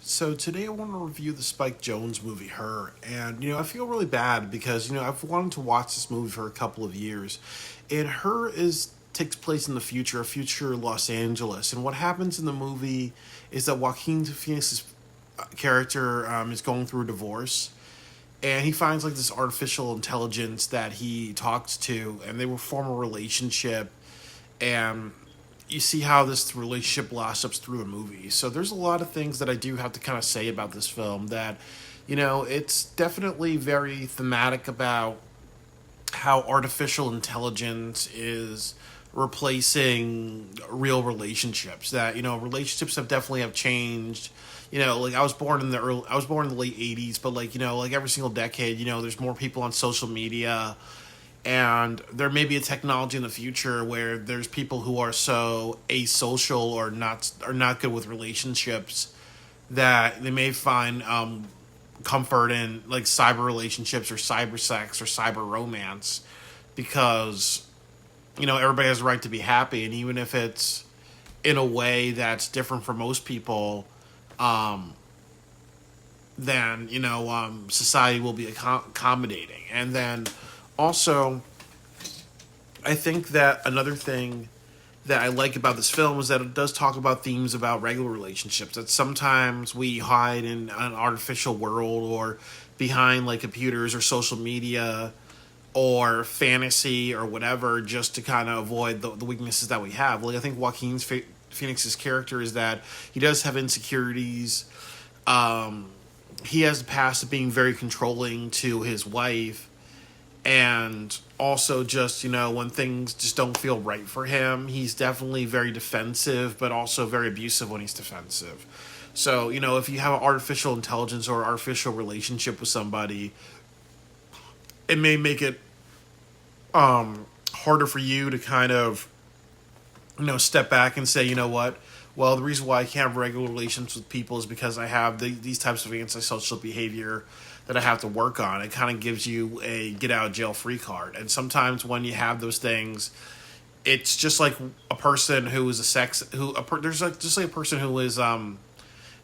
So today I want to review the Spike Jones movie Her, and I feel really bad because I've wanted to watch this movie for a couple of years, and Her is takes place in the future, a future Los Angeles, and what happens in the movie is that Joaquin Phoenix's character is going through a divorce, and he finds like this artificial intelligence that he talks to, and they will form a relationship, and you see how this relationship blossoms through the movie. So there's a lot of things that I do have to kind of say about this film that, it's definitely very thematic about how artificial intelligence is replacing real relationships. That relationships have definitely have changed. Like I was born in the late '80s, but like every single decade, there's more people on social media, and there may be a technology in the future where there's people who are so asocial or not good with relationships that they may find comfort in like cyber relationships or cyber sex or cyber romance because everybody has a right to be happy, and even if it's in a way that's different for most people, um, then society will be accommodating. And then also, I think that another thing that I like about this film is that it does talk about themes about regular relationships. That sometimes we hide in an artificial world or behind like computers or social media or fantasy or whatever just to kind of avoid the weaknesses that we have. Like I think Phoenix's character is that he does have insecurities. He has the past of being very controlling to his wife, and also just when things just don't feel right for him, he's definitely very defensive but also very abusive when he's defensive. So if you have an artificial intelligence or artificial relationship with somebody, it may make it harder for you to kind of step back and say, what, well, the reason why I can't have regular relations with people is because I have these types of antisocial behavior that I have to work on. It kind of gives you a get out of jail free card. And sometimes when you have those things, it's just like a person who is there's like just like a person who is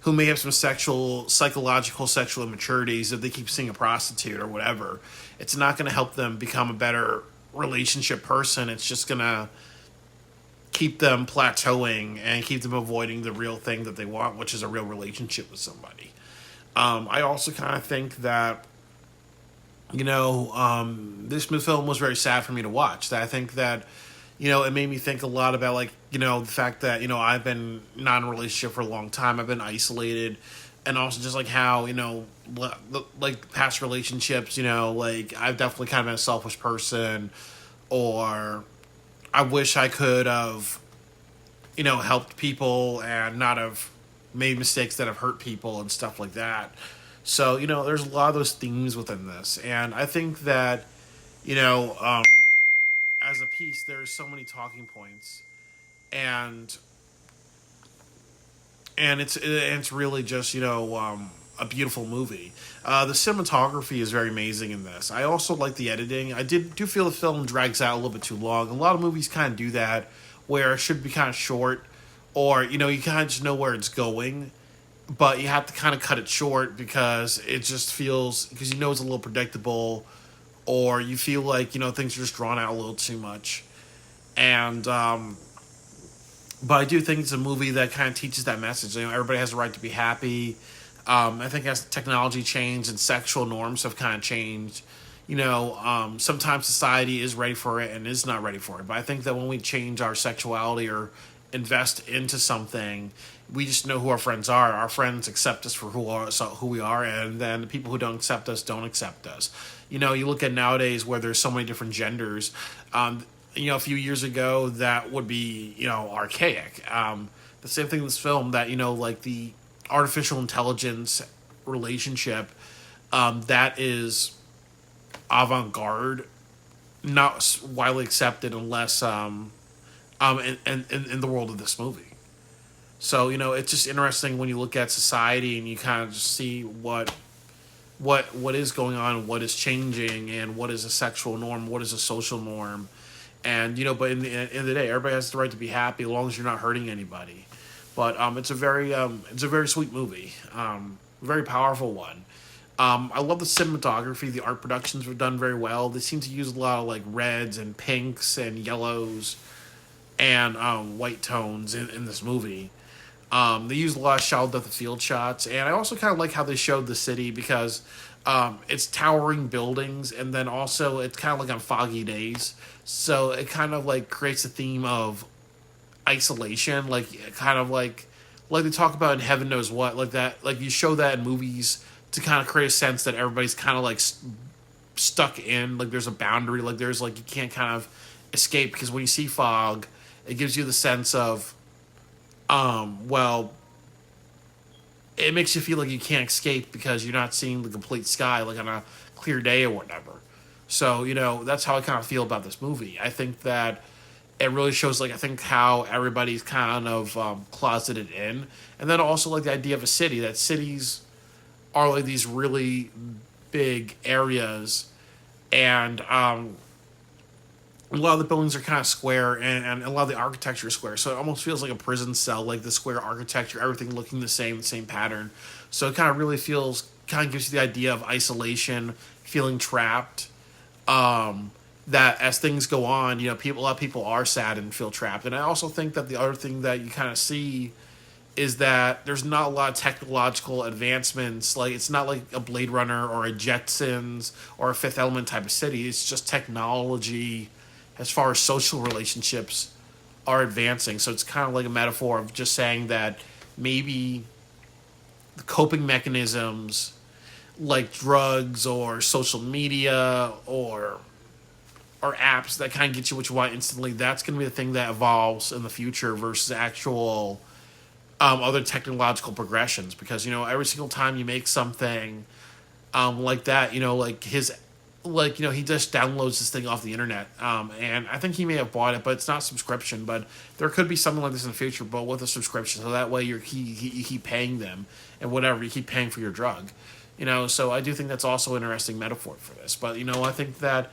who may have some psychological sexual immaturities if they keep seeing a prostitute or whatever. It's not going to help them become a better relationship person. It's just going to keep them plateauing and keep them avoiding the real thing that they want, which is a real relationship with somebody. I also kind of think that, this film was very sad for me to watch. That I think that, it made me think a lot about like, the fact that, I've been not in a relationship for a long time. I've been isolated. And also just like how, like past relationships, like I've definitely kind of been a selfish person, or I wish I could have, helped people and not have made mistakes that have hurt people and stuff like that. So, there's a lot of those themes within this. And I think that, you know, um, as a piece, there's so many talking points. And it's really just, a beautiful movie. The cinematography is very amazing in this. I also like the editing. I do feel the film drags out a little bit too long. A lot of movies kind of do that, where it should be kind of short, or you kind of just know where it's going, but you have to kind of cut it short because it just feels because it's a little predictable, or you feel like things are just drawn out a little too much, and but I do think it's a movie that kind of teaches that message. Everybody has a right to be happy. I think as technology changed and sexual norms have kind of changed, sometimes society is ready for it and is not ready for it. But I think that when we change our sexuality or invest into something, we just know who our friends are. Our friends accept us for who we are, and then the people who don't accept us don't accept us. You look at nowadays where there's so many different genders. A few years ago that would be archaic. The same thing in this film that like the artificial intelligence relationship that is avant-garde, not widely accepted unless in the world of this movie. So it's just interesting when you look at society and you kind of just see what is going on, what is changing, and what is a sexual norm, what is a social norm. And but in the end of the day, everybody has the right to be happy as long as you're not hurting anybody. But it's a very sweet movie, very powerful one. I love the cinematography. The art productions were done very well. They seem to use a lot of like reds and pinks and yellows and white tones in this movie. They used a lot of shadow depth of field shots, and I also kind of like how they showed the city because it's towering buildings, and then also it's kind of like on foggy days, so it kind of like creates a theme of isolation, like kind of like they talk about in Heaven Knows What, like that, like you show that in movies to kind of create a sense that everybody's kind of like stuck in, like there's a boundary, like there's like you can't kind of escape because when you see fog, it gives you the sense of well, it makes you feel like you can't escape because you're not seeing the complete sky like on a clear day or whatever. So, that's how I kind of feel about this movie. I think that it really shows, like, I think how everybody's kind of closeted in. And then also, like, the idea of a city, that cities are, like, these really big areas. And a lot of the buildings are kind of square, and a lot of the architecture is square. So it almost feels like a prison cell, like the square architecture, everything looking the same pattern. So it kind of really kind of gives you the idea of isolation, feeling trapped. That as things go on, a lot of people are sad and feel trapped. And I also think that the other thing that you kind of see is that there's not a lot of technological advancements. Like, it's not like a Blade Runner or a Jetsons or a Fifth Element type of city. It's just technology as far as social relationships are advancing. So it's kind of like a metaphor of just saying that maybe the coping mechanisms like drugs or social media or apps that kind of get you what you want instantly, that's going to be the thing that evolves in the future versus actual other technological progressions. Because, every single time you make something like that, he just downloads this thing off the internet. And I think he may have bought it, but it's not subscription. But there could be something like this in the future, but with a subscription. So that way you keep paying them and whatever, you keep paying for your drug. So I do think that's also an interesting metaphor for this. But, I think that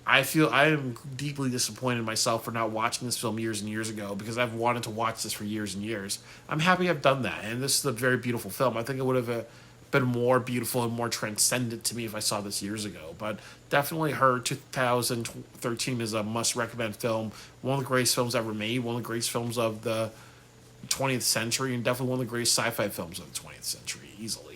I am deeply disappointed in myself for not watching this film years and years ago because I've wanted to watch this for years and years. I'm happy I've done that, and this is a very beautiful film. I think it would have been more beautiful and more transcendent to me if I saw this years ago. But definitely Her 2013 is a must-recommend film. One of the greatest films ever made, one of the greatest films of the 20th century, and definitely one of the greatest sci-fi films of the 20th century, easily.